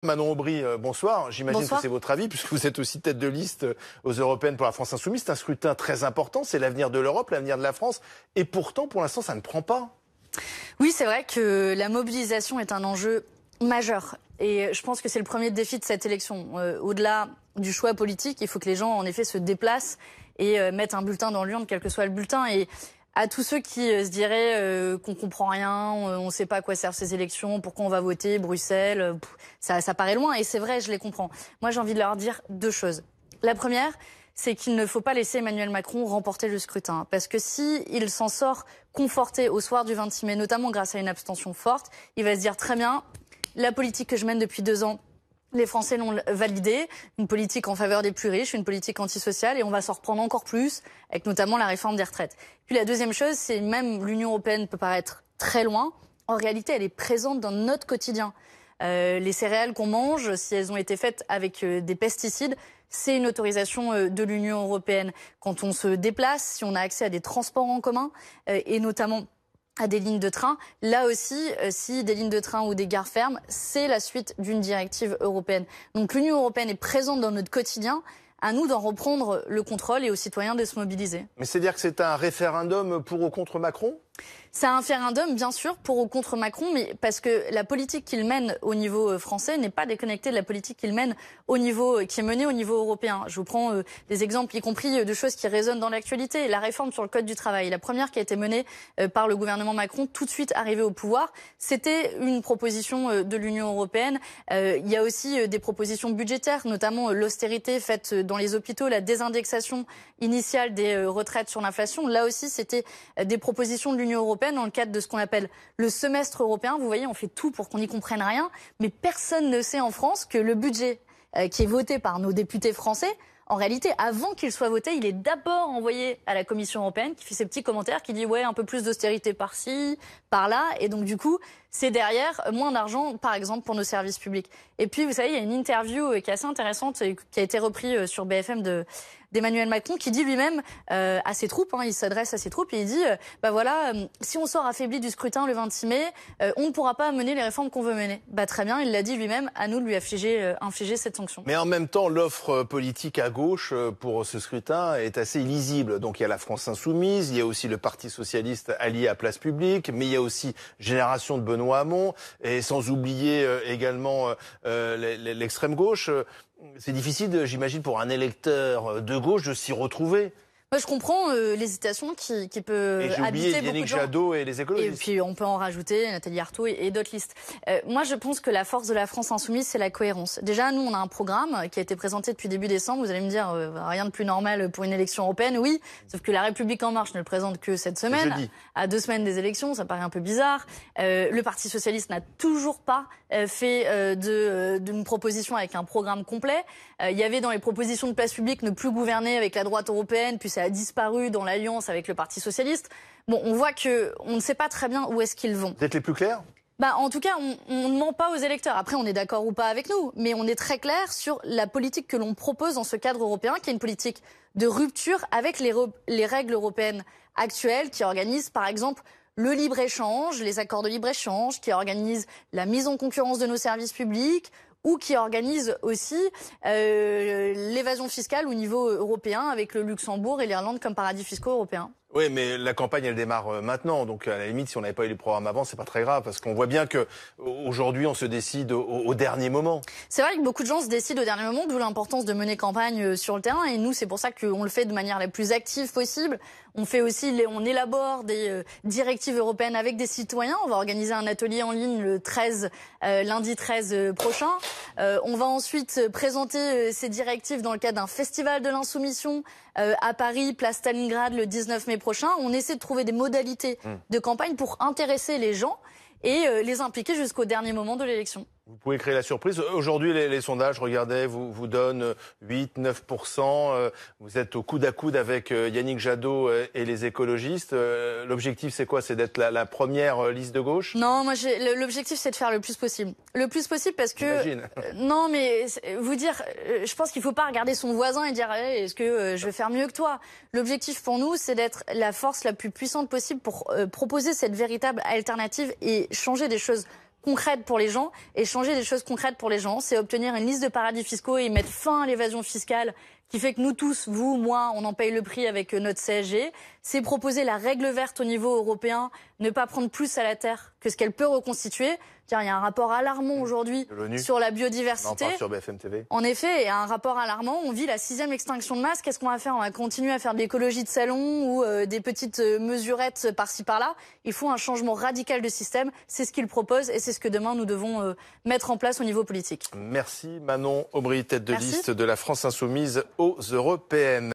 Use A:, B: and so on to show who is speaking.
A: Manon Aubry, bonsoir. J'imagine que c'est votre avis, puisque vous êtes aussi tête de liste aux Européennes pour la France Insoumise. C'est un scrutin très important, c'est l'avenir de l'Europe, l'avenir de la France. Et pourtant, pour l'instant, ça ne prend pas.
B: Oui, c'est vrai que la mobilisation est un enjeu majeur. Et je pense que c'est le premier défi de cette élection. Au-delà du choix politique, il faut que les gens, en effet, se déplacent et mettent un bulletin dans l'urne, quel que soit le bulletin. Et à tous ceux qui se diraient qu'on comprend rien, on ne sait pas à quoi servent ces élections, pourquoi on va voter, Bruxelles, ça paraît loin. Et c'est vrai, je les comprends. Moi, j'ai envie de leur dire deux choses. La première, c'est qu'il ne faut pas laisser Emmanuel Macron remporter le scrutin. Parce que s'il s'en sort conforté au soir du 26 mai, notamment grâce à une abstention forte, il va se dire très bien, la politique que je mène depuis 2 ans, les Français l'ont validée, une politique en faveur des plus riches, une politique antisociale, et on va s'en reprendre encore plus, avec notamment la réforme des retraites. Puis la deuxième chose, c'est même l'Union européenne peut paraître très loin, en réalité elle est présente dans notre quotidien. Les céréales qu'on mange, si elles ont été faites avec des pesticides, c'est une autorisation de l'Union européenne. Quand on se déplace, si on a accès à des transports en commun, et notamment à des lignes de train, là aussi, si des lignes de train ou des gares ferment, c'est la suite d'une directive européenne. Donc l'Union européenne est présente dans notre quotidien. À nous d'en reprendre le contrôle et aux citoyens de se mobiliser.
A: Mais c'est-à-dire que c'est un référendum pour ou contre Macron ?
B: C'est un référendum, bien sûr, pour ou contre Macron, mais parce que la politique qu'il mène au niveau français n'est pas déconnectée de la politique qu'il mène qui est menée au niveau européen. Je vous prends des exemples, y compris de choses qui résonnent dans l'actualité. La réforme sur le Code du travail, la première qui a été menée par le gouvernement Macron, tout de suite arrivé au pouvoir, c'était une proposition de l'Union européenne. Il y a aussi des propositions budgétaires, notamment l'austérité faite dans les hôpitaux, la désindexation initiale des retraites sur l'inflation. Là aussi, c'était des propositions de l'Union européenne dans le cadre de ce qu'on appelle le semestre européen. Vous voyez, on fait tout pour qu'on n'y comprenne rien, mais personne ne sait en France que le budget qui est voté par nos députés français, en réalité, avant qu'il soit voté, il est d'abord envoyé à la Commission européenne qui fait ses petits commentaires, qui dit ouais, un peu plus d'austérité par-ci, par-là, et donc du coup, c'est derrière moins d'argent, par exemple, pour nos services publics. Et puis, vous savez, il y a une interview qui est assez intéressante, qui a été reprise sur BFM d'Emmanuel Macron, qui dit lui-même à ses troupes, il s'adresse à ses troupes, et il dit, bah voilà, si on sort affaibli du scrutin le 26 mai, on ne pourra pas mener les réformes qu'on veut mener. Bah très bien, il l'a dit lui-même, à nous de lui infliger cette sanction.
A: Mais en même temps, l'offre politique à gauche pour ce scrutin est assez illisible. Donc il y a la France Insoumise, il y a aussi le Parti Socialiste allié à Place Publique, mais il y a aussi Génération de Benoît Hamon, et sans oublier également l'extrême gauche. C'est difficile, j'imagine, pour un électeur de gauche de s'y retrouver.
B: Moi, je comprends l'hésitation qui peut habiter beaucoup de gens. Et j'ai oublié
A: Yannick Jadot et les écologistes.
B: Et puis, on peut en rajouter Nathalie Arthaud et d'autres listes. Moi, je pense que la force de la France Insoumise, c'est la cohérence. Déjà, nous, on a un programme qui a été présenté depuis début décembre. Vous allez me dire, rien de plus normal pour une élection européenne. Oui, sauf que la République En Marche ne le présente que cette semaine. À 2 semaines des élections, ça paraît un peu bizarre. Le Parti Socialiste n'a toujours pas fait d'une proposition avec un programme complet. Il y avait dans les propositions de Place Publique ne plus gouverner avec la droite européenne, puis ça a disparu dans l'alliance avec le Parti Socialiste. Bon, on voit qu'on ne sait pas très bien où est-ce qu'ils vont.
A: Vous êtes les plus clairs ?
B: En tout cas, on ne ment pas aux électeurs. Après, on est d'accord ou pas avec nous, mais on est très clair sur la politique que l'on propose dans ce cadre européen, qui est une politique de rupture avec les règles européennes actuelles, qui organisent par exemple le libre-échange, les accords de libre-échange, qui organisent la mise en concurrence de nos services publics, ou qui organise aussi l'évasion fiscale au niveau européen avec le Luxembourg et l'Irlande comme paradis fiscaux européens.
A: Oui, mais la campagne, elle démarre maintenant. Donc, à la limite, si on n'avait pas eu les programmes avant, c'est pas très grave. Parce qu'on voit bien que aujourd'hui, on se décide au dernier moment.
B: C'est vrai que beaucoup de gens se décident au dernier moment, d'où l'importance de mener campagne sur le terrain. Et nous, c'est pour ça qu'on le fait de manière la plus active possible. On fait aussi, on élabore des directives européennes avec des citoyens. On va organiser un atelier en ligne le lundi 13 prochain. On va ensuite présenter ces directives dans le cadre d'un festival de l'insoumission à Paris, place Stalingrad, le 19 mai prochain. On essaie de trouver des modalités de campagne pour intéresser les gens et les impliquer jusqu'au dernier moment de l'élection.
A: Vous pouvez créer la surprise. Aujourd'hui, les sondages, regardez, vous donnent 8-9%. Vous êtes au coude à coude avec Yannick Jadot et les écologistes. L'objectif, c'est quoi? C'est d'être la première liste de gauche?
B: Non, moi, l'objectif, c'est de faire le plus possible. Le plus possible parce que... Non, mais vous dire, je pense qu'il ne faut pas regarder son voisin et dire hey, est-ce que je vais faire mieux que toi? L'objectif pour nous, c'est d'être la force la plus puissante possible pour proposer cette véritable alternative et changer des choses concrètes pour les gens. Et changer des choses concrètes pour les gens, c'est obtenir une liste de paradis fiscaux et mettre fin à l'évasion fiscale qui fait que nous tous, vous, moi, on en paye le prix avec notre CSG. C'est proposer la règle verte au niveau européen, ne pas prendre plus à la terre que ce qu'elle peut reconstituer. Tiens, il y a un rapport alarmant aujourd'hui sur la biodiversité.
A: On en parle sur BFM TV.
B: En effet, il y a un rapport alarmant. On vit la 6e extinction de masse. Qu'est-ce qu'on va faire? On va continuer à faire de l'écologie de salon ou des petites mesurettes par-ci par-là. Il faut un changement radical de système. C'est ce qu'il propose et c'est ce que demain nous devons mettre en place au niveau politique.
A: Merci Manon Aubry, tête de liste de la France Insoumise aux européennes.